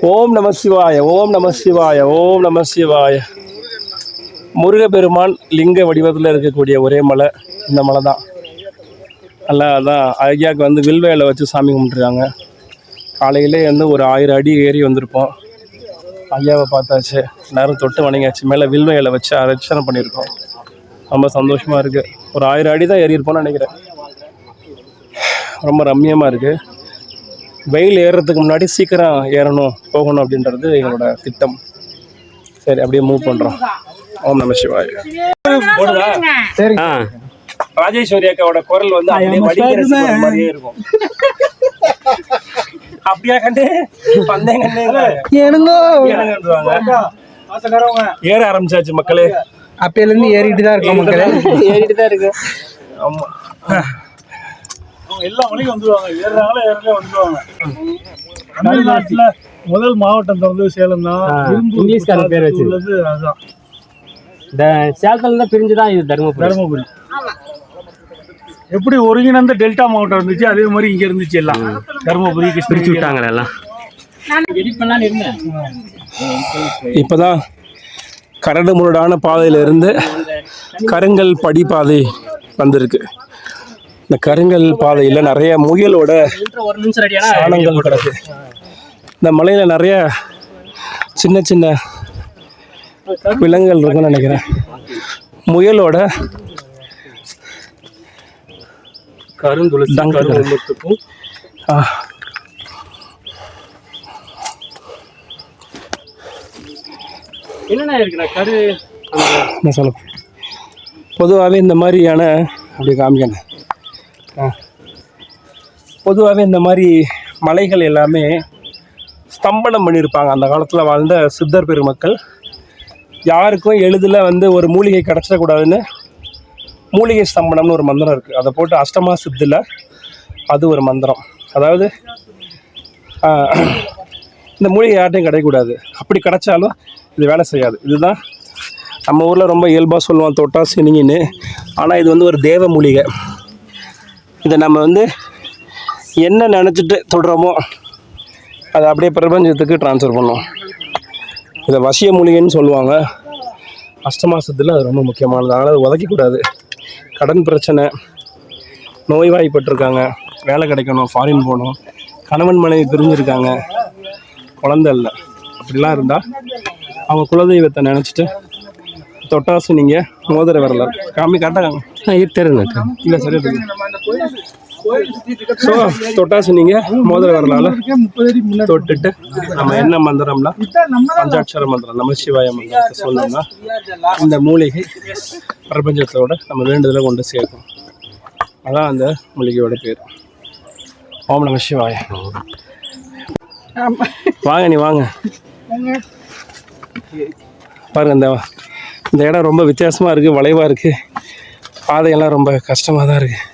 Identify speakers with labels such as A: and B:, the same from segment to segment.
A: ஓம் நம சிவாய, ஓம் நம சிவாய, ஓம் நம சிவாய. முருகப்பெருமான் லிங்க வடிவத்தில் இருக்கக்கூடிய ஒரே மலை இந்த மலை தான். நல்லா அதான் ஐயாவுக்கு வந்து வில்வேலை வச்சு சாமி கும்பிட்டுருக்காங்க. காலையிலே வந்து ஒரு 1000 அடி ஏறி வந்திருப்போம். ஐயாவை பார்த்தாச்சு, நேரம் தொட்டு வணங்கியாச்சு. மேலே வில்வேலை வச்சு அர்ச்சனை பண்ணியிருக்கோம். ரொம்ப சந்தோஷமாக இருக்குது. ஒரு 1000 அடி தான் ஏறி இருப்போம்னு நினைக்கிறேன். ரொம்ப ரம்மியமாக இருக்குது. வெயில் ஏறுறதுக்கு முன்னாடி சீக்கிரம் ஏறணும் போகணும் அப்படின்றது எங்களோட திட்டம். சரி, அப்படியே மூவ் பண்ணுறோம். ஓம் நம சிவாய். சரி, ராஜேஸ்வரி அக்காவோட குரல் வந்து அப்படியே வடிக்கிற மாதிரியே இருக்கும். அப்படியா கண்டு வந்தேன் ஏற ஆரம்பிச்சாச்சு மக்களே.
B: அப்பையில இருந்து ஏறிட்டு தான் இருக்கோம் மக்களே, ஏறிட்டு தான் இருக்கு.
A: ஆமா,
C: எல்லா மணிக்கும் வந்துருவாங்க, ஏறாங்களே வந்துருவாங்க. தமிழ்நாட்டுல முதல் மாவட்டம் வந்து சேலம் தான்.
B: இங்கிலீஷ்காரன் பேர் வச்சுள்ளது
C: அதுதான்.
B: இந்த சேலத்துல தான் பிரிஞ்சுதான் இது தருமபுரி.
C: எப்படி ஒருங்கிணைந்த டெல்டா மாவட்டம் இருந்துச்சு, அதே மாதிரி இங்க இருந்துச்சு. எல்லாம் தருமபுரி
B: பிரிச்சு விட்டாங்க எல்லாம்.
A: இப்பதான் கரடு முரடான பாதையில இருந்து கருங்கல் படிப்பாதை வந்திருக்கு. இந்த கருங்கல் பாதையில நிறைய முயலோட சாணங்கள் கிடக்கு. இந்த மலையில நிறைய சின்ன சின்ன விலங்குகள் இருக்குன்னு நினைக்கிறேன். முயலோட
B: கருந்துளசி என்னென்ன இருக்குண்ணா கரு
A: என்ன சொல்ல. பொதுவாகவே இந்த மாதிரியான அப்படி காமிக்கணும். பொதுவாகவே இந்த மாதிரி மலைகள் எல்லாமே ஸ்தம்பனம் பண்ணியிருப்பாங்க. அந்த காலத்தில் வாழ்ந்த சித்தர் பெருமக்கள் யாருக்கும் எளிதில் வந்து ஒரு மூலிகை கிடச்சிடக்கூடாதுன்னு மூலிகை ஸ்தம்பனம்னு ஒரு மந்திரம் இருக்குது. அதை போட்டு அஷ்டமா சித்தியில் அது ஒரு மந்திரம். அதாவது இந்த மூலிகை யார்ட்டையும் கிடைக்கக்கூடாது. அப்படி கிடைச்சாலும் இது வேலை செய்யாது. இதுதான் நம்ம ஊரில் ரொம்ப இயல்பாக சொல்லுவோம் தொட்டா சினிங்கின்னு. ஆனால் இது வந்து ஒரு தேவ மூலிகை. இதை நம்ம வந்து என்ன நினச்சிட்டு தொடுறோமோ அதை அப்படியே பிரபஞ்சத்துக்கு ட்ரான்ஸ்ஃபர் பண்ணோம். இதை வசிய மூலிகைன்னு சொல்லுவாங்க. அஷ்டமாசத்தில் அது ரொம்ப முக்கியமானது. அதனால் அது உதைக்கக்கூடாது. கடன் பிரச்சனை, நோய்வாய்ப்பட்டிருக்காங்க, வேலை கிடைக்கணும், ஃபாரின் போகணும், கணவன் மனைவி பிரிஞ்சிருக்காங்க, குழந்தை இல்லை, அப்படிலாம் இருந்தால் அவங்க குலதெய்வத்தை நினச்சிட்டு தொட்டாசு நீங்கள் மோதிர வரலாம் காட்டாங்க இல்லை சரியா தெரியும். ஸோ தொட்டாசு நீங்கள் மோதிர வரலால தொட்டுட்டு நம்ம என்ன மந்திரம்னா பஞ்சாட்சர மந்திரம் நம சிவாய மந்திரத்தை சொன்னோம்னா இந்த மூலிகை பிரபஞ்சத்தோட நம்ம வேண்டுதலை கொண்டு சேர்க்கும். அதான் அந்த மூலிகையோட பேர். ஓம் நம சிவாய. வாங்க, நீ வாங்க பாருங்க. இந்த இடம் ரொம்ப வித்தியாசமாக இருக்குது, வளைவாக இருக்குது, பாதையெல்லாம் ரொம்ப கஷ்டமாக தான் இருக்குது.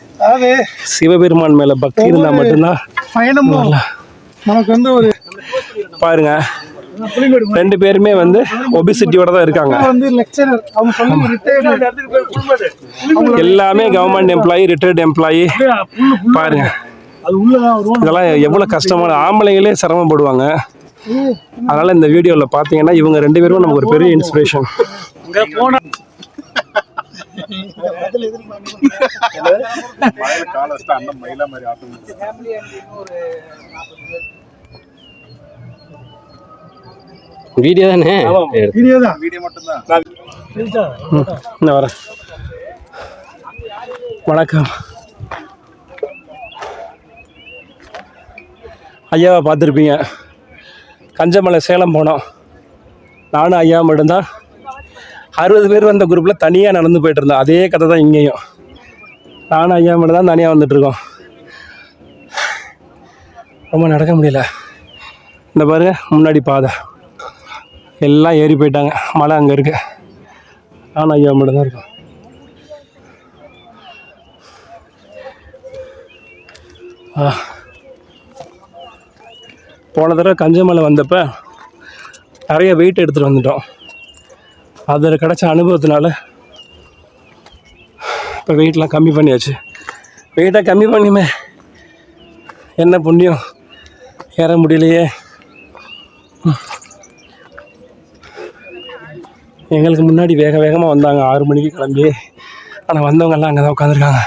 A: சிவபெருமான் மேலே பக்தி இருந்தால் மட்டும்தான் பயணமும் நமக்கு வந்து ஒரு பாருங்க. 2 பேருமே வந்து ஒபிசிட்டியோட தான் இருக்காங்க. எல்லாமே கவர்மெண்ட் எம்ப்ளாயி, ரிட்டையர்டு எம்ப்ளாயி. பாருங்க, இதெல்லாம் எவ்வளோ கஷ்டமான. ஆம்பளைங்களே சிரமப்படுவாங்க. அதனால இந்த வீடியோவில் பார்த்தீங்கன்னா இவங்க 2 பேரும் நமக்கு ஒரு பெரிய இன்ஸ்பிரேஷன்.
B: வீடியோ தானே?
C: வீடியோ மட்டும்தான்.
A: வரேன். வணக்கம் ஐயாவை பார்த்துருப்பீங்க. கஞ்சமலை சேலம் போனோம். நானும் ஐயா மட்டும்தான். 60 பேர் வந்த குரூப்பில் தனியாக நடந்து போயிட்டு இருந்தோம். அதே கதை தான் இங்கேயும். நானும் ஐயா மட்டும் தான் தனியாக வந்துட்டுருக்கோம். ரொம்ப நடக்க முடியல. இந்த பாருங்க, முன்னாடி பாதை எல்லாம் ஏறி போயிட்டாங்க. மலை அங்கே இருக்கு. நானும் ஐயா மட்டும் தான் இருக்கோம். போன தடவை கஞ்சமலை வந்தப்போ நிறைய வெயிட் எடுத்துகிட்டு வந்துட்டோம். அதில் கிடச்ச அனுபவத்தினால இப்போ வெயிட்லாம் கம்மி பண்ணியாச்சு. வெயிட்டை கம்மி பண்ணியுமே என்ன புண்ணியம், ஏற முடியலையே. எங்களுக்கு முன்னாடி வேக வேகமாக வந்தாங்க 6 மணிக்கு கிளம்பி. ஆனால் வந்தவங்கெல்லாம் அங்கே தான் உட்காந்துருக்காங்க.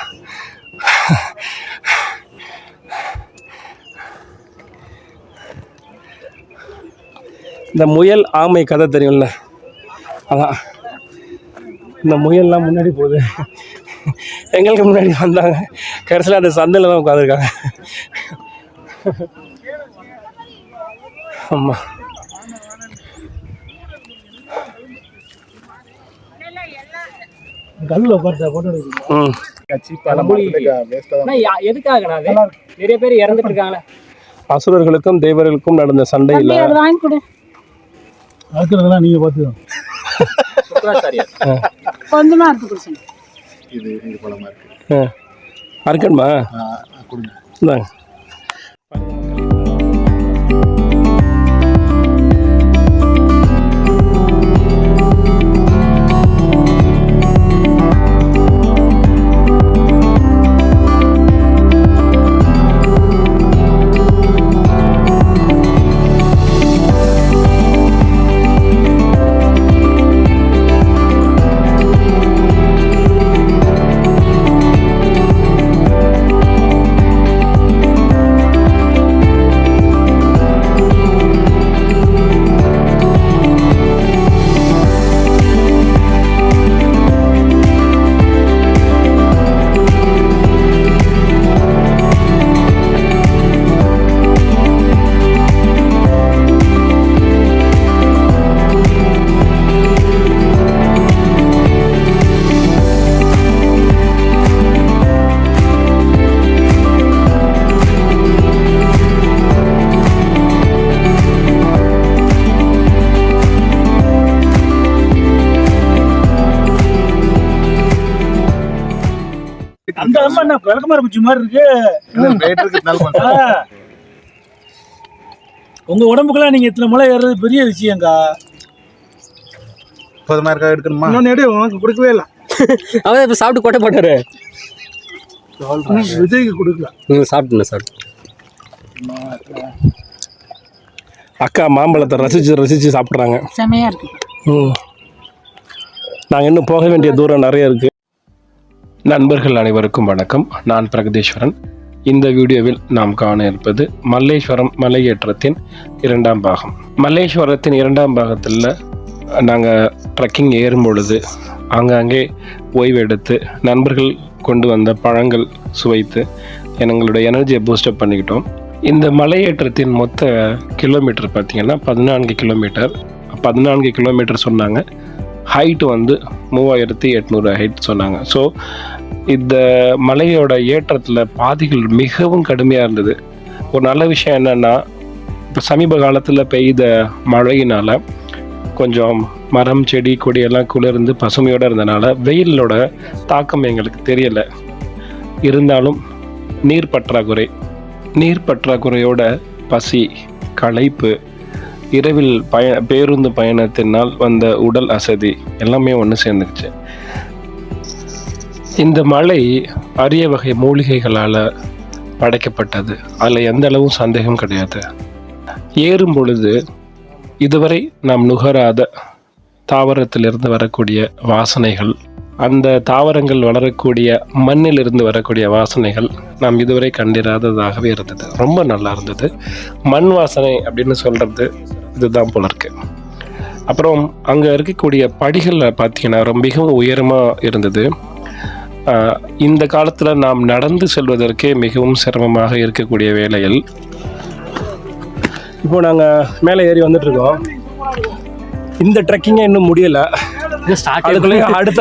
A: இந்த முயல் ஆமை கதை தெரியும்ல, அதான் இந்த முயல்லாம் முன்னாடி போகுது. எங்களுக்கு முன்னாடி வந்தாங்க, கடைசியில் அந்த சந்தையில் தான் உட்காந்துருக்காங்க. ஆமாம்,
C: கல்லில் உட்காந்து போட்டோ எடுக்கணும்.
B: எதுக்காக நிறைய பேர் இறந்துட்டு இருக்காங்களே.
A: அசுரர்களுக்கும் தேவர்களுக்கும் நடந்த சண்டையில்
C: அதுக்குறதெல்லாம் நீங்கள் பார்த்துக்கணும்.
D: கொஞ்சமாக எடுத்து கொடுங்க.
E: இது பழமாக இருக்கு.
A: அறுக்கணுமா?
E: கொடுங்க.
A: இந்தாங்க.
C: அந்த அம்மா என்ன விளக்கமாறு குச்சி மாதிரி இருக்கு. உங்க உடம்புக்கெல்லாம் நீங்க இத்தனை மலை ஏறுறது பெரிய விஷயங்கா.
E: போதுமா இருக்கா? எடுக்கணுமா?
C: இன்னொன்னு எடு, உனக்கு கொடுக்கவே இல்லை.
B: அவன் இப்போ சாப்பிட்டு கொட்டை போட்டாரு.
C: விஜய்க்கு கொடுக்கல.
B: சாப்பிட்டுண்ணே சாப்பிட்டு.
A: அக்கா மாம்பழத்தை ரசித்து சாப்பிட்றாங்க.
D: செமையாக இருக்கு.
A: நாங்கள் இன்னும் போக வேண்டிய தூரம் நிறைய இருக்குது. நண்பர்கள் அனைவருக்கும் வணக்கம். நான் பிரகதீஸ்வரன். இந்த வீடியோவில் நாம் காண இருப்பது மல்லேஸ்வரம் மலையேற்றத்தின் 2ஆம் பாகம். மல்லேஸ்வரத்தின் 2ஆம் பாகத்தில் நாங்கள் ட்ரெக்கிங் ஏறும் பொழுது ஆங்காங்கே ஓய்வெடுத்து நண்பர்கள் கொண்டு வந்த பழங்கள் சுவைத்து எங்களுடைய எனர்ஜியை பூஸ்டப் பண்ணிக்கிட்டோம். இந்த மலையேற்றத்தின் மொத்த கிலோமீட்டர் பார்த்திங்கன்னா 14 கிலோமீட்டர். 14 கிலோமீட்டர் சொன்னாங்க. ஹைட்டு வந்து 3800 ஹைட் சொன்னாங்க. ஸோ இந்த மலையோட ஏற்றத்தில் பாதைகள் மிகவும் கடுமையாக இருந்தது. ஒரு நல்ல விஷயம் என்னென்னா, இப்போ சமீப காலத்தில் பெய்த மழையினால் கொஞ்சம் மரம் செடி கொடியெல்லாம் குளிர்ந்து பசுமையோடு இருந்தனால வெயிலோட தாக்கம் எங்களுக்கு தெரியலை. இருந்தாலும் நீர் பற்றாக்குறையோட பசி, களைப்பு, இரவில் பேருந்து பயணத்தினால் வந்த உடல் அசதி எல்லாமே ஒன்று சேர்ந்துக்குச்சு. இந்த மலை அரிய வகை மூலிகைகளால் படைக்கப்பட்டது. அதில் எந்த அளவும் சந்தேகம் கிடையாது. ஏறும் பொழுது இதுவரை நாம் நுகராத தாவரத்திலிருந்து வரக்கூடிய வாசனைகள், அந்த தாவரங்கள் வளரக்கூடிய மண்ணிலிருந்து வரக்கூடிய வாசனைகள் நாம் இதுவரை கண்டிராததாகவே இருந்தது. ரொம்ப நல்லா இருந்தது. மண் வாசனை அப்படின்னு சொல்கிறது இதுதான் போல இருக்கு. அப்புறம் அங்கே இருக்கக்கூடிய படிகளில் பார்த்தீங்கன்னா மிகவும் உயரமாக இருந்தது. இந்த காலத்தில் நாம் நடந்து செல்வதற்கே மிகவும் சிரமமாக இருக்கக்கூடிய வேளையில் இப்போ நாங்கள் மேலே ஏறி வந்துட்டுருக்கோம். இந்த ட்ரெக்கிங்கே இன்னும் முடியலை. அதுக்குள்ளே அடுத்த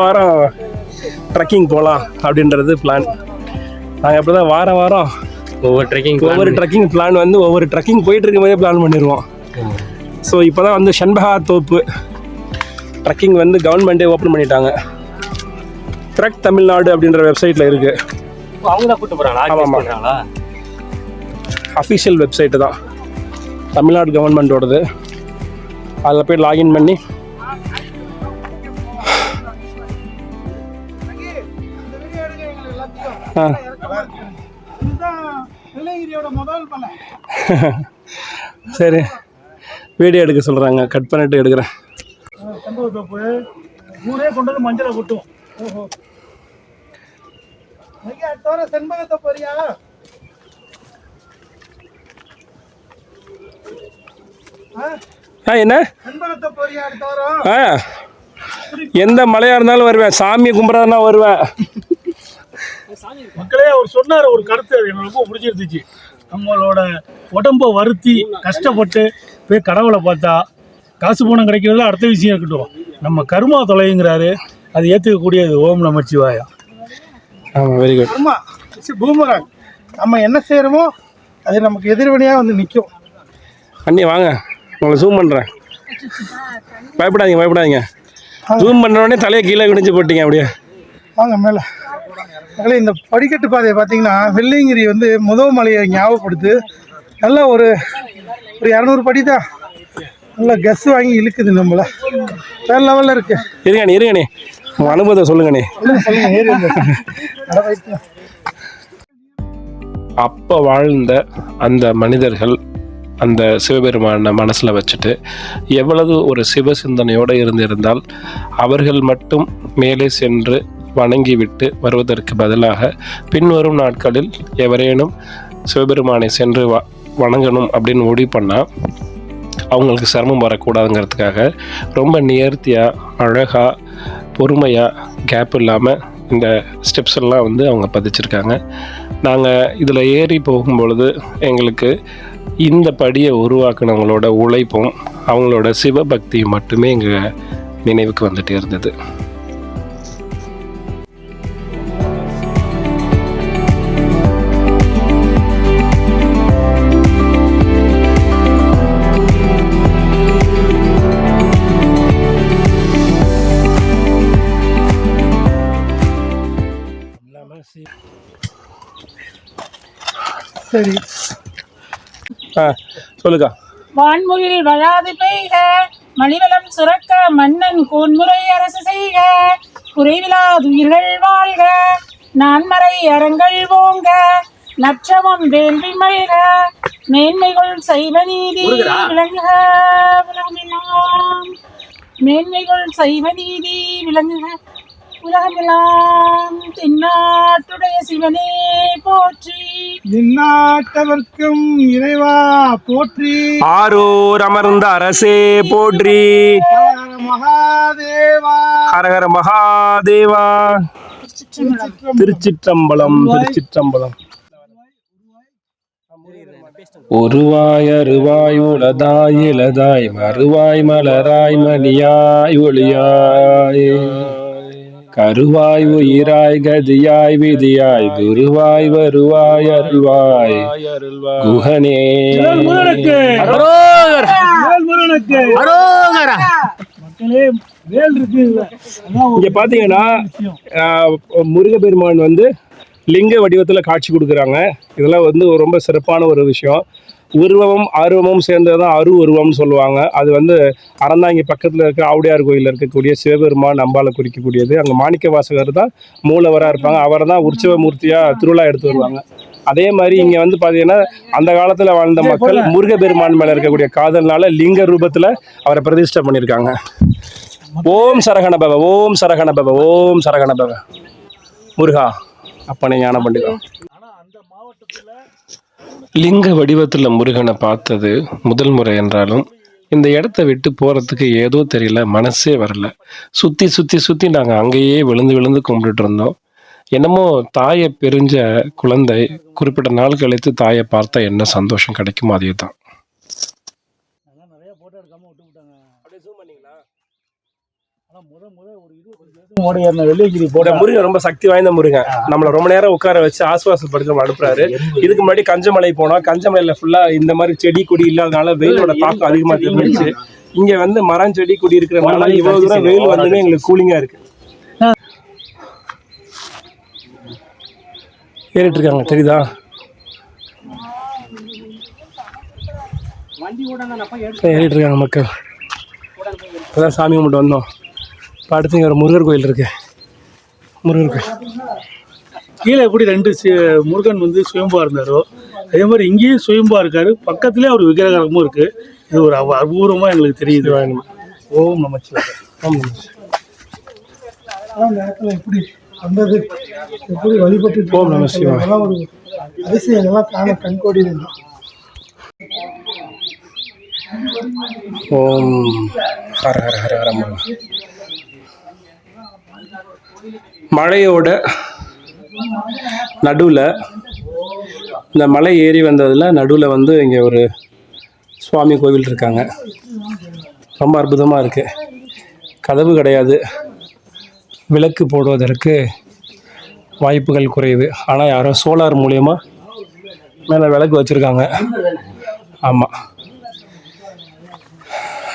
A: வாரம் ட்ரெக்கிங் போகலாம் அப்படின்றது பிளான். நாங்கள் அப்படி தான் வாரம் ஒவ்வொரு ட்ரெக்கிங் பிளான் வந்து ஒவ்வொரு ட்ரெக்கிங் போயிட்டு இருக்கும் போதே பிளான் பண்ணிடுவோம். ஸோ இப்போ தான் வந்து செண்பகா தோப்பு ட்ரெக்கிங் வந்து கவர்மெண்ட்டே ஓப்பன் பண்ணிட்டாங்க. ட்ரெக் தமிழ்நாடு அப்படின்ற வெப்சைட்டில் இருக்குது.
B: அவங்க தான் கூப்பிட்டு போகிறாங்களா?
A: அஃபிஷியல் வெப்சைட்டு தான், தமிழ்நாடு கவர்மெண்ட்டோடது. அதில் போய் லாகின் பண்ணி சரி வீடியோ எடுக்க சொல்கிறாங்க, கட் பண்ணிட்டு எடுக்கிறேன்.
C: செண்பகத்தோப்பு ஊரே கொண்டு வந்து மஞ்சளை கொட்டும். ஓஹோ ஐயா தோற செண்பகத்தோப்பு வரியா?
A: என்ன
C: செண்பகத்தோப்பு வரியா தோறம்?
A: எந்த மழையாக இருந்தாலும் வருவேன், சாமியை கும்பிட்றதுனா வருவேன்.
C: மக்களே அவர் சொன்னார் ஒரு கருத்து, அது எனக்கு ரொம்ப பிடிச்சிருந்துச்சு. நம்மளோட உடம்பை வருத்தி கஷ்டப்பட்டு போய் கடவுளை பார்த்தா காசு பணம் கிடைக்கிறதுல அடுத்த விஷயம் இருக்கட்டும், நம்ம கர்மா தொலைங்கிறாரு, அது ஏற்றுக்கக்கூடியது. ஓம் நமச்சிவாயா.
A: ஆமாம், வெரி குட்.
C: கர்மா பூமராங், நம்ம என்ன செய்கிறோமோ அது நமக்கு எதிர்வினையாக வந்து நிற்கும்.
A: அண்ணி வாங்க, உங்களை ஜூம் பண்ணுறேன். பயப்படாதீங்க. ஜூம் பண்ண உடனே தலையை கீழே குனிஞ்சு போட்டீங்க அப்படியே.
C: வாங்க மேலே. மகளே, இந்த படிக்கட்டு பாதையை பார்த்தீங்கன்னா வெள்ளையங்கிரி வந்து முதல் மலையை ஞாபகப்படுத்து. நல்லா ஒரு 200 படி தான். நல்லா கஸ் வாங்கி இழுக்குது, நம்மள வேறு லெவலில் இருக்கு.
A: இருங்கண்ணே உங்கள் அனுபவத்தை சொல்லுங்கண்ணே.
C: சொல்லுங்க ஏறி
A: அப்போ வாழ்ந்த அந்த மனிதர்கள் அந்த சிவபெருமானை மனசில் வச்சுட்டு எவ்வளவு ஒரு சிவ சிந்தனையோடு இருந்திருந்தால் அவர்கள் மட்டும் மேலே சென்று வணங்கிவிட்டு வருவதற்கு பதிலாக பின்வரும் நாட்களில் எவரேனும் சிவபெருமானை சென்று வணங்கணும் அப்படின்னு முடிவு பண்ணால் அவங்களுக்கு சிரமம் வரக்கூடாதுங்கிறதுக்காக ரொம்ப நேர்த்தியாக அழகாக பொறுமையாக கேப் இல்லாமல் இந்த ஸ்டெப்ஸ் எல்லாம் வந்து அவங்க பதிச்சிருக்காங்க. நாங்கள் இதில் ஏறி போகும்பொழுது எங்களுக்கு இந்த படியை உருவாக்குனவங்களோட உழைப்பும் அவங்களோட சிவபக்தியும் மட்டுமே எங்கள் நினைவுக்கு வந்துட்டே இருந்தது.
C: சரி
A: சொல்லுக்கா.
D: வான்முகில் வளாது பெய்க, மணிவளம் சுரக்க, மன்னன் கோன்முறை அரசு செய்க, குறைவிலாதுயிர்கள் வாழ்க, நான்மறை அறங்கள் ஓங்க, நற்றவம் வேள்வி மல்க, மேன்மைகள் சைவ நீதி விளங்குக உலகமெல்லாம். மேன்மைகள் சைவ நீதி விளங்குக உலகமெல்லாம். தென்னாட்டுடைய சிவனே போற்றி,
C: இந்நாட்டவர்க்கும் இறைவா போற்றி,
A: ஆரூர் அமர்ந்த அரசே போற்றி,
C: மகாதேவா
A: ஹரஹர மகாதேவா. திருச்சிற்றம்பலம். ஒருவாய் அருவாய் உளதாய் இளதாய் மறுவாய் மலராய் மணியாய் ஒளியாய் கருவாய் உயிராய் கதியாய் விதியாய் குருவாய் வருவாய் அருள்வாய் குஹனே.
C: மக்களே, வேல் இருக்கு.
A: இங்க பாத்தீங்கன்னா முருகப்பெருமான் வந்து லிங்க வடிவத்தில் காட்சி கொடுக்குறாங்க. இதெல்லாம் வந்து ரொம்ப சிறப்பான ஒரு விஷயம். உருவமும் அருவமும் சேர்ந்ததான் அரு உருவம்னு சொல்லுவாங்க. அது வந்து அறந்தாங்கி பக்கத்தில் இருக்க ஆவுடையார் கோயிலில் இருக்கக்கூடிய சிவபெருமான் அம்பாலை குறிக்கக்கூடியது. அங்கே மாணிக்க வாசகர் தான் மூலவராக இருப்பாங்க. அவரை தான் உற்சவ மூர்த்தியாக திருவிழா எடுத்து வருவாங்க. அதே மாதிரி இங்கே வந்து பார்த்தீங்கன்னா அந்த காலத்தில் வாழ்ந்த மக்கள் முருகப்பெருமான் மேலே இருக்கக்கூடிய காதல்னால லிங்க ரூபத்தில் அவரை பிரதிஷ்டை பண்ணியிருக்காங்க. ஓம் சரகணபவ, ஓம் சரகணபவ, ஓம் சரகணபவ. முருகா அப்பனை ஞான பண்டிதா. லிங்க வடிவத்தில் முருகனை பார்த்தது முதல் முறை என்றாலும் இந்த இடத்த விட்டு போகிறதுக்கு ஏதோ தெரியல, மனசே வரல. சுற்றி நாங்கள் அங்கேயே விழுந்து கும்பிட்டுட்டு இருந்தோம். என்னமோ தாயை பிரிஞ்ச குழந்தை குறிப்பிட்ட நாள் கழித்து தாயை பார்த்தா என்ன சந்தோஷம் கிடைக்குமோ அதே தான். முருகன் ரொம்ப சக்தி வாய்ந்த முருகன். நம்மளை ரொம்ப நேரம் உட்கார வச்சு ஆசுவாசப்படுத்தி நம்ம அனுப்புறாரு. இதுக்கு முன்னாடி கஞ்சமலை போனோம். கஞ்சமலையில ஃபுல்லா இந்த மாதிரி செடி கொடி இல்லாதனால வெயிலோட தாக்கம் அதிகமா தெரிஞ்சிச்சு. இங்க வந்து மரம் செடி கொடி இருக்கிறதுனால இவ்வளவு தூரம் வெயில் வந்துமே எங்களுக்கு கூலிங்கா இருக்கு. ஏறிட்டு இருக்காங்க, தெரியுதா? ஏறிட்டு இருக்காங்க மக்கள். இப்பதான் சாமி கும்பிட்டு வந்தோம். இப்போ அடுத்து இங்கே ஒரு முருகர் கோயில் இருக்கு. முருகர் கோயில்
C: கீழே எப்படி 2 முருகன் வந்து சுயம்பா இருந்தாரோ அதே மாதிரி இங்கேயும் சுயம்பா இருக்காரு, பக்கத்துலேயே ஒரு விக்கிரகமும் இருக்கு. இது ஒரு அபூர்வமாக எங்களுக்கு தெரியுது. ஓம் நமச்சிவாய.
A: ஓம் நமச்சிவாய.
F: அந்த இடத்துல எப்படி வந்தது, எப்படி வழிபட்டு
A: ஓம் நமச்சிவாய.
F: அதெல்லாம் ஒரு அதிசயங்கள்லாம் காண கண்கோடி இருந்தோம்.
A: ஓம் ஹர ஹர ஹர ஹர முருகா. மழையோட நடுவில், இந்த மலை ஏறி வந்ததில் நடுவில் வந்து இங்கே ஒரு சுவாமி கோவில் இருக்காங்க. ரொம்ப அற்புதமாக இருக்குது. கதவு கிடையாது, விளக்கு போடுவதற்கு வாய்ப்புகள் குறைவு. ஆனால் யாரோ சோலார் மூலயமா மேலே விளக்கு வச்சுருக்காங்க. ஆமாம்,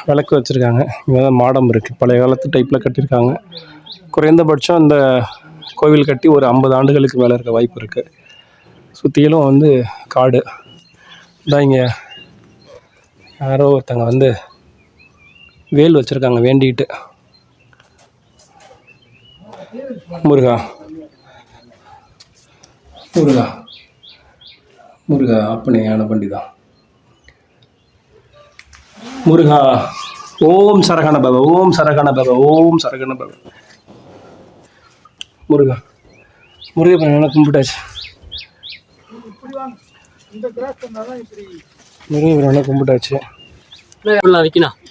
A: விளக்கு வச்சுருக்காங்க. இங்கே தான் மாடம் இருக்குது, பழைய காலத்து டைப்பில் கட்டியிருக்காங்க. குறைந்தபட்சம் இந்த கோவில் கட்டி ஒரு 50 ஆண்டுகளுக்கு மேலே இருக்க வாய்ப்பு இருக்குது. சுற்றிலும் வந்து காடு தான். இங்கே யாரோ ஒருத்தங்க வந்து வேல் வச்சுருக்காங்க வேண்டிக்கிட்டு. முருகா முருகா முருகா அப்பனே ஞான பண்டிதா முருகா. ஓம் சரகண பவ, ஓம் சரகண பவ, ஓம் சரகண பவ. முருகா முருகப்பண்ண கும்பிட்டாச்சு. முருகப்பண்ண கும்பிட்டாச்சு.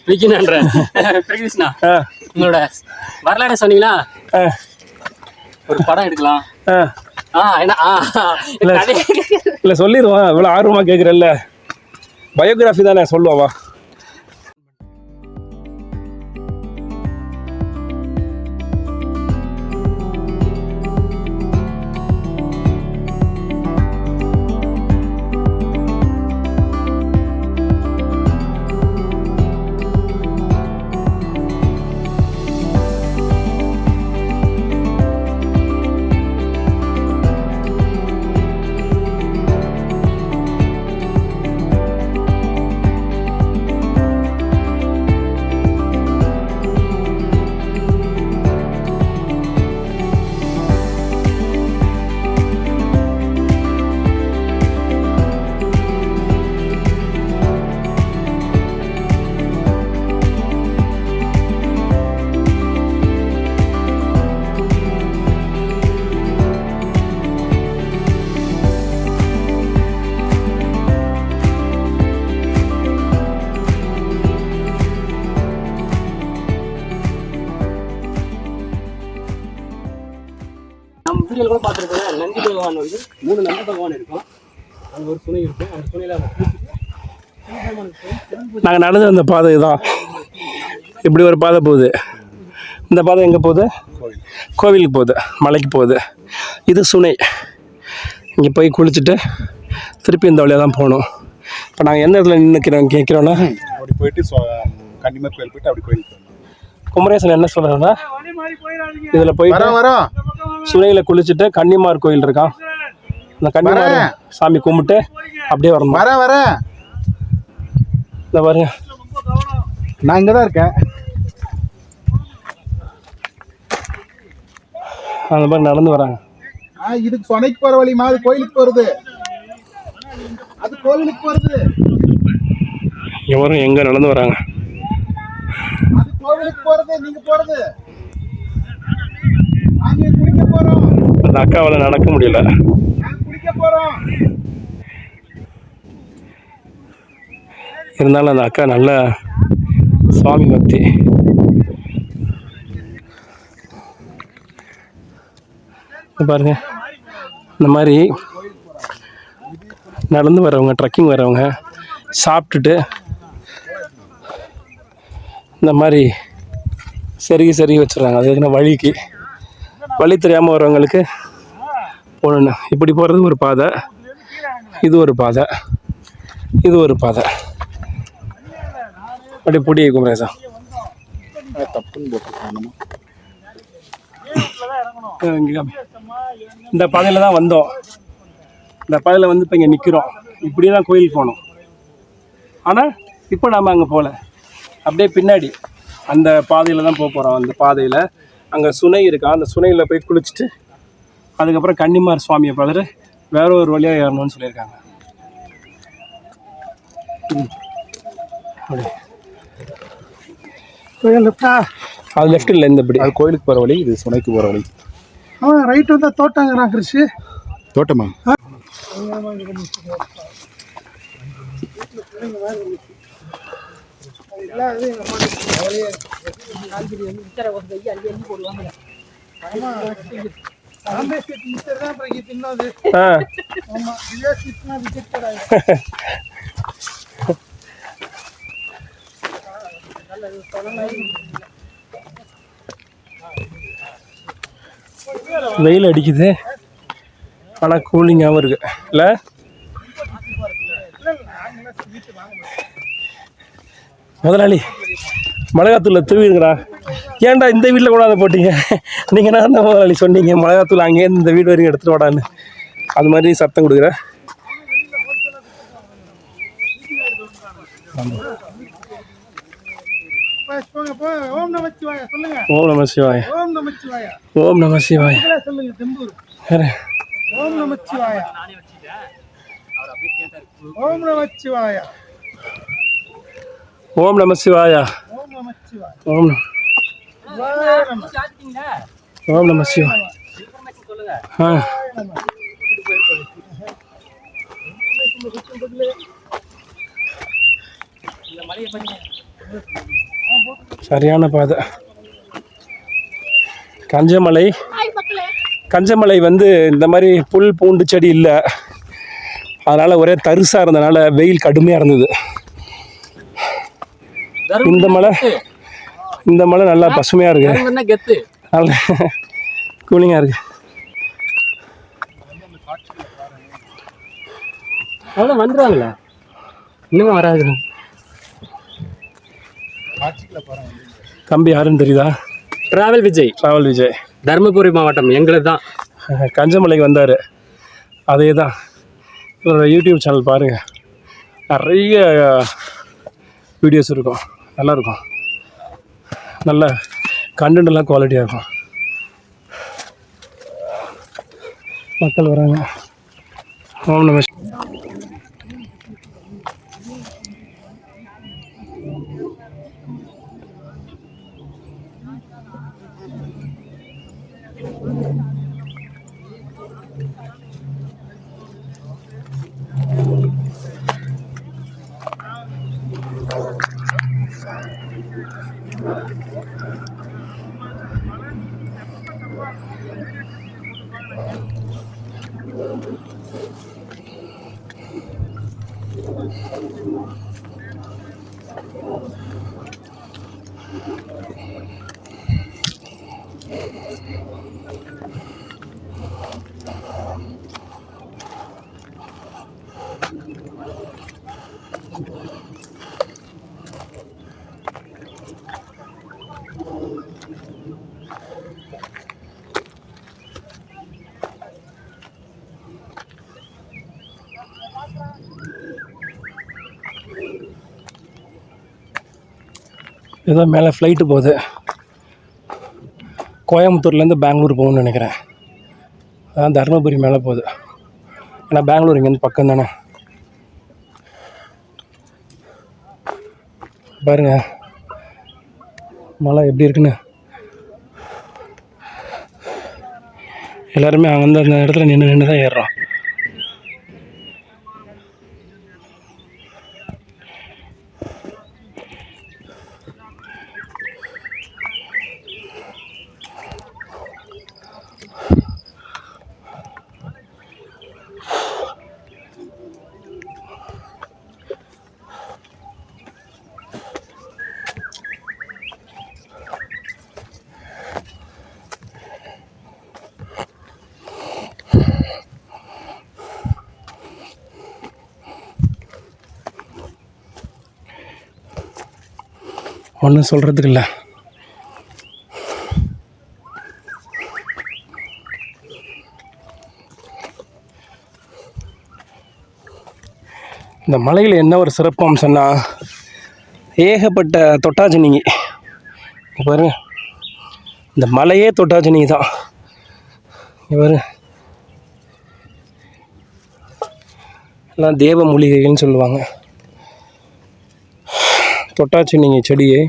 B: விக்கணும்ன்ற பிரகிருஷ்ணா, உங்களோட வரலாறு சொன்னீங்களா? ஒரு படம் எடுக்கலாம்.
A: இல்லை சொல்லிடுவான், இவ்வளோ ஆர்வமாக கேட்குறல்ல. பயோகிராஃபி தானே, சொல்லுவாவா?
B: வீடியோ கூட பார்த்துருக்கேன். நந்தி பகவான் வந்து 3 நந்தி பகவான் இருக்கும். அங்கே ஒரு துணை இருக்கும். அந்த துணையில்
A: நாங்கள் நடந்து வந்த பாதை தான். இப்படி ஒரு பாதை போகுது. இந்த பாதை எங்கே போகுது? கோவிலுக்கு போகுது, மலைக்கு போகுது. இது சுனை. இங்கே போய் குளிச்சுட்டு திருப்பி இந்த வழியாக தான் போகணும். இப்போ நாங்கள் எந்த இடத்துல நின்றுக்கிறோம் கேட்குறோன்னா,
E: அப்படி போயிட்டு கன்னிமார் கோயில் போயிட்டு அப்படி கோயிலுக்கு
A: குமரேசன் என்ன சொல்கிறாருன்னா, இதில் போயிட்டு
E: வரோம்
A: சுனையில் குளிச்சுட்டு கன்னிமார் கோயில் இருக்கான், அந்த கன்னிமார் சாமி கும்பிட்டு அப்படியே வரணும்.
E: வர
A: இந்த பாருங்க,
E: நான் இங்கே தான் இருக்கேன்.
A: அந்த மாதிரி நடந்து வராங்க.
E: இதுக்கு சொனைக்கு போகிற வழிமா, அது கோயிலுக்கு போகிறது. அது கோவிலுக்கு போகிறது.
A: எவரும் எங்கே நடந்து வராங்க.
E: அது கோவிலுக்கு போகிறது, நீங்கள் போகிறது. நாங்கள் குடிக்க போகிறோம்.
A: அந்த அக்காவால் நடக்க முடியல.
E: நாங்கள் குடிக்க போகிறோம்.
A: இருந்தாலும் அந்த அக்கா நல்ல சுவாமி பக்தி. பாருங்க, இந்த மாதிரி நடந்து வரவங்க, ட்ரக்கிங் வரவங்க சாப்பிட்டுட்டு இந்த மாதிரி செருகி வச்சுருக்காங்க. அது எதுனா வழிக்கு வழி தெரியாமல் வரவங்களுக்கு போகணும். இப்படி போகிறது ஒரு பாதை, இது ஒரு பாதை, இது ஒரு பாதை. அப்படி பொடி குமரேசா
E: தப்புன்னு போட்டுருக்காங்க.
A: இந்த பாதையில் தான் வந்தோம். இந்த பாதையில் வந்து இப்போ இங்கே நிற்கிறோம். இப்படி தான் கோயிலுக்கு போகணும். ஆனால் இப்போ நாம் அங்கே போகல. அப்படியே பின்னாடி அந்த பாதையில் தான் போக போகிறோம். அந்த பாதையில் அங்கே சுனை இருக்கா, அந்த சுனையில் போய் குளிச்சுட்டு அதுக்கப்புறம் கன்னிமார் சுவாமியை பார்த்துட்டு வேற ஒரு வழியாக ஏறணும்னு சொல்லியிருக்காங்க.
F: லெஃப்டா
A: அது லெஃப்ட் இல்லை, இந்த இப்படி.
E: அது கோயிலுக்கு போகிற வழி, இது சுனைக்கு போகிற வழி.
F: அவன் ரைட் வந்தால் தோட்டங்கிறான் கிருஷி.
E: தோட்டமா?
A: ஆ வெயில் அடிக்குது, ஆனால் கூலிங்காகவும் இருக்கு இல்லை? முதலாளி மிளகாத்தூள் தூவிடுங்கடா. ஏன்டா இந்த வீட்டில் கூட அதை போட்டீங்க? நீங்கள் என்ன தான் முதலாளி சொன்னீங்க மிளகாத்தூள் அங்கேருந்து இந்த வீடு வரைக்கும் எடுத்துகிட்டு வாடான்னு? அது மாதிரி சத்தம் கொடுக்குறேன்.
F: ஓம் நமச்சிவாய சொல்லுங்க.
A: ஓம் நம சிவாய.
F: ஓம் நமச்சிவாய.
A: ஓம் நம சிவாய.
F: சொல்லுங்க தெம்பூர்.
A: வேற
F: ஓம் நமச்சிவாய. ஓம் நமச்சிவாய.
A: ஓம் நம சிவாயா.
F: ஓம் நமச்சிவாய.
A: ஓம்
B: சாப்பிட்டீங்களா?
A: ஓம் நம சிவாய.
B: சொல்லுங்க.
A: ஆ
B: இந்த மலையை பற்றி
A: சரியான பாதை. கஞ்சமலை. கஞ்சமலை வந்து இந்த மாதிரி புல் பூண்டு செடி இல்லை, அதனால் ஒரே தரிசாக இருந்தனால வெயில் கடுமையாக இருந்தது. இந்த மலை நல்லா பசுமையாக இருக்கு,
B: கெத்து
A: நல்ல கூலிங்காக இருக்கு.
B: அவ்வளோ வந்துடுவாங்களா? இன்னுமே வராது.
A: தம்பி யாருன்னு தெரியுதா?
B: டிராவல் விஜய்.
A: டிராவல் விஜய்.
B: தருமபுரி மாவட்டம் எங்களுக்கு தான்.
A: கஞ்சமலைக்கு வந்தார், அதே தான். இவரோட யூடியூப் சேனல் பாருங்கள், நிறைய வீடியோஸ் இருக்கும், நல்லாயிருக்கும். நல்ல கண்டென்ட்லாம் குவாலிட்டியாக இருக்கும். மக்கள் வராங்க. ஓம் நம ஏதோ மேலே ஃப்ளைட்டு போகுது. கோயம்புத்தூர்லேருந்து பெங்களூர் போகணும்னு நினைக்கிறேன். அதான் தருமபுரி மேலே போகுது. ஏன்னா பெங்களூர் இங்கேருந்து பக்கம் தானே. பாருங்க மலை எப்படி இருக்குன்னு. எல்லாருமே அந்த இடத்துல நின்று தான் ஏறுறோம். ஒன்றும் சொல்கிறதுக்கு இல்லை. இந்த மலையில் என்ன ஒரு சிறப்பு அம்சம்னா ஏகப்பட்ட தொட்டாச்சினிங்கி. பாருங்க, இந்த மலையே தொட்டாச்சினிங்கி தான். பாரு, எல்லாம் தேவ மூலிகைகள்னு சொல்லுவாங்க. தொட்டாச்சினிங்கி செடியை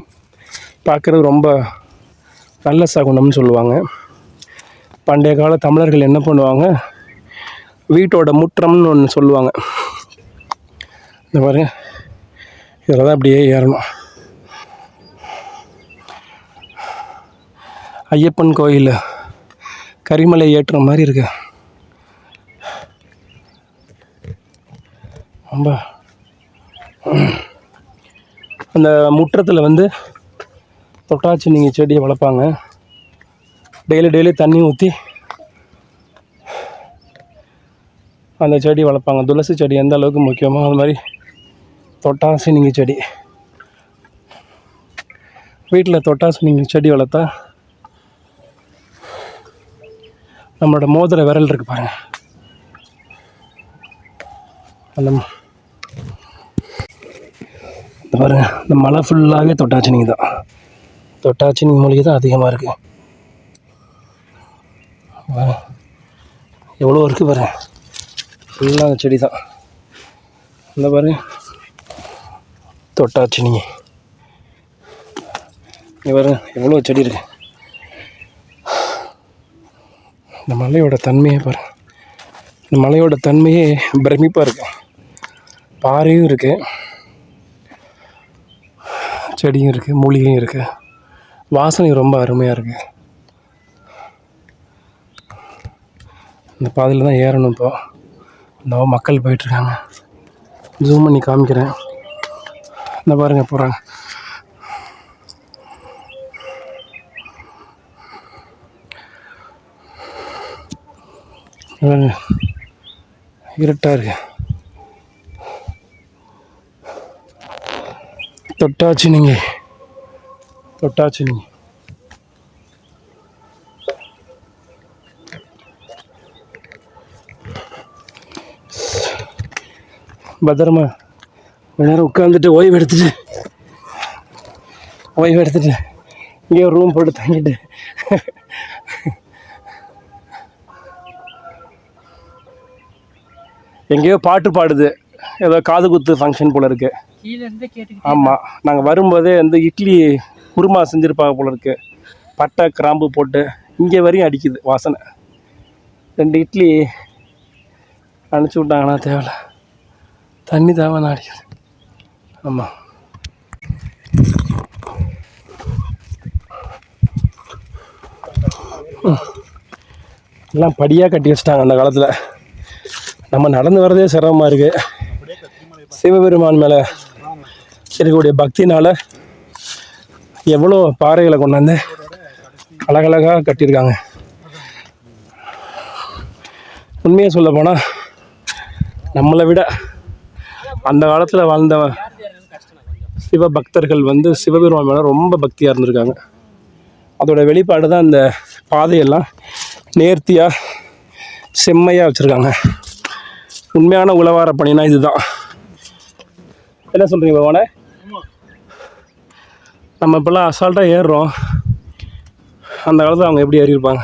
A: பார்க்குறது ரொம்ப நல்ல சகுனம்னு சொல்லுவாங்க. பண்டைய கால தமிழர்கள் என்ன பண்ணுவாங்க, வீட்டோட முற்றம்னு ஒன்று சொல்லுவாங்க. இந்த மாதிரி இதில் தான் அப்படியே ஏறணும். ஐயப்பன் கோயில் கரிமலை ஏற்றுற மாதிரி இருக்கு. ரொம்ப அந்த முற்றத்தில் வந்து தொட்டாச்சினிங்கி செடியை வளர்ப்பாங்க. டெய்லி தண்ணி ஊற்றி அந்த செடி வளர்ப்பாங்க. துளசி செடி எந்த அளவுக்கு முக்கியமோ அது மாதிரி தொட்டாசினிங்கி செடி. வீட்டில் தொட்டாசினிங்கி செடி வளர்த்தா நம்மளோட மோதிர விரல் இருக்கு பாருங்க, அந்த பாருங்க, இந்த மலை ஃபுல்லாகவே தொட்டாச்சினிங்கி தான். தொட்டாச்சினிங்கி மூலிகை தான் அதிகமாக இருக்குது. எவ்வளோ இருக்குது பாருங்க, ஃபுல்லாக அந்த செடி தான். இந்த பாருங்க தொட்டாச்சினிங்கி. இங்கே பாருங்க எவ்வளோ செடி இருக்கு. இந்த மலையோட தன்மையே பாருங்க, இந்த மலையோட தன்மையே பிரமிப்பாக இருக்கு. பாறையும் இருக்குது, செடியும் இருக்குது, மூலிகையும் இருக்குது. வாசனை ரொம்ப அருமையாக இருக்குது. இந்த பாதையில் தான் ஏறணும். இப்போ இந்த மக்கள் போயிட்டுருக்காங்க. ஜூம் பண்ணி காமிக்கிறேன். இந்த பாருங்கள் போகிறாங்க. இருட்டாக இருக்கு. தொட்டாச்சினிங்கி பத்திரமா கொஞ்ச நேரம் உட்காந்துட்டு ஓய்வு எடுத்துட்டு இங்கே ஒரு ரூம் போட்டு தங்கிட்டு எங்கேயோ பாட்டு பாடுது, ஏதோ காது குத்து ஃபங்க்ஷன் போல் இருக்குது. ஆமாம், நாங்கள் வரும்போதே வந்து இட்லி குருமா செஞ்சுருப்பாங்க போல் இருக்குது. பட்டை கிராம்பு போட்டு இங்கே வரையும் அடிக்குது வாசனை. 2 இட்லி அனுப்பிச்சி விட்டாங்கன்னா தேவையில்ல, தண்ணி தேவை அடிக்குது. ஆமாம், எல்லாம் படியாக கட்டி வச்சிட்டாங்க அந்த காலத்தில். நம்ம நடந்து வர்றதே சிரமமாக இருக்குது. சிவபெருமான் மேலே இருக்கக்கூடிய பக்தினால் எவ்வளோ பாறைகளை கொண்டாந்து அழகழகாக கட்டியிருக்காங்க. உண்மையை சொல்ல போனால் நம்மளை விட அந்த காலத்தில் வாழ்ந்த சிவபக்தர்கள் வந்து சிவபெருமான் மேலே ரொம்ப பக்தியாக இருந்திருக்காங்க. அதோட வெளிப்பாடு தான் இந்த பாதையெல்லாம் நேர்த்தியாக செம்மையாக வச்சுருக்காங்க. உண்மையான உழவார பணினா இதுதான். என்ன சொல்கிறீங்க பகவானே? நம்ம இப்போல்லாம் அசால்ட்டாக ஏறுறோம். அந்த காலத்தில் அவங்க எப்படி ஏறியிருப்பாங்க?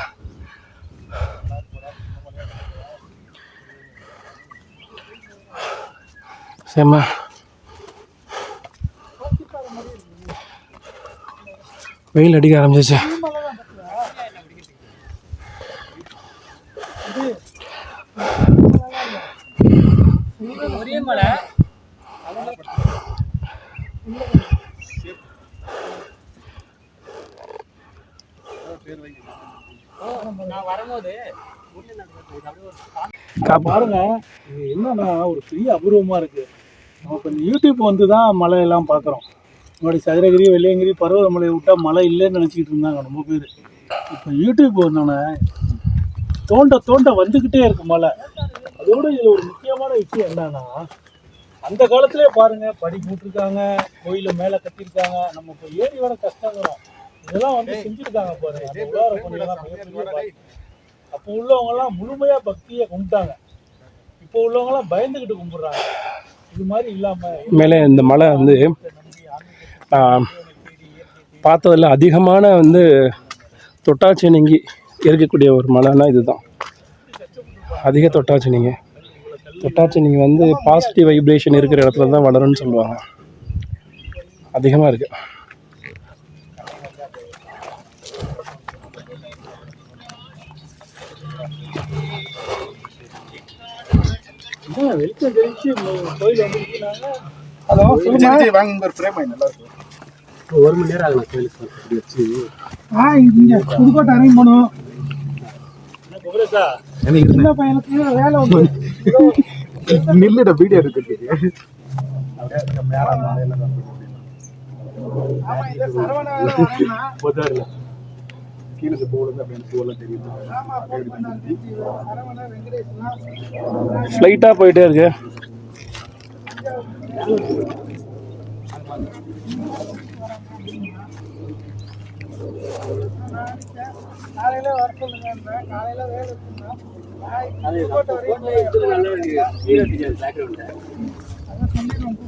A: செம்ம. வெயில் அடிக்க ஆரம்பிச்சிச்சு.
C: பாருங்க, இது என்னன்னா ஒரு பெரிய அபூர்வமா இருக்கு. நம்ம இப்போ இந்த யூடியூப் வந்து தான் மலை எல்லாம் பார்க்குறோம். முன்னாடி சதுரகிரி, வெள்ளையங்கிரி, பருவதமலையை விட்டா மழை இல்லைன்னு நினச்சிக்கிட்டு இருந்தாங்க ரொம்ப பேர். இப்போ யூடியூப் வந்தோடனே தோண்ட வந்துக்கிட்டே இருக்கு மழை. அதோட இதில் ஒரு முக்கியமான விஷயம் என்னன்னா, அந்த காலத்திலே பாருங்க படி போட்டிருக்காங்க, கோயிலை மேலே கட்டியிருக்காங்க. நம்ம இப்போ ஏறி வர கஷ்டங்கிறோம், இதெல்லாம் வந்து செஞ்சுருக்காங்க பாருங்க. அந்த உலக பணியெல்லாம் மிகப்பெரிய. அப்போ உள்ளவங்கெல்லாம் முழுமையாக பக்தியை கும்பிட்டாங்க. இப்போ உள்ளவங்கெல்லாம் பயந்துக்கிட்டு கும்பிட்றாங்க. இது மாதிரி இல்லாமல்
A: மேலே இந்த மலை வந்து பார்த்ததில் அதிகமான வந்து தொட்டாச்சினிங்கி இருக்கக்கூடிய ஒரு மலைன்னா இதுதான். அதிக தொட்டாச்சினிங்கி வந்து பாசிட்டிவ் வைப்ரேஷன் இருக்கிற இடத்துல தான் வளரும்னு சொல்லுவாங்க. அதிகமாக இருக்குது.
C: வெளிச்சம் தெரிஞ்சு கோயில் வந்துருக்கீங்க.
F: ஹலோ சொல்லுங்க.
E: வாங்க ஒரு ஃப்ரேம் நல்லா இருக்கும்.
B: 1 மணி நேரம் ஆகலாம் கோயிலுக்கு அப்படி வச்சு.
F: இங்க புதுக்கோட்டை இறங்கி போகணும்.
C: குமரேசா,
F: சின்ன பையனுக்கு வேலை உண்டு.
E: நில்லுட வீடியோ எடுத்துட்டு
F: ஆமா, இந்த சரவண வேலை வரணும்னா
E: கீழே போடுறது அப்படின்னு போல தெரியுது.
F: ஆமா, போன் பண்ணாரு. சரவண வெங்கடேஷ்லாம்
A: ஃப்ளைட்டாக போயிட்டே இருக்கு.
F: காலையில வர சொல்லுங்க. காலையில வேலை இருக்குன்னா
B: அது கோட்டை இதுல நல்ல பேக்ரவுண்ட்.
F: அதான் சொல்லிடுவோம்.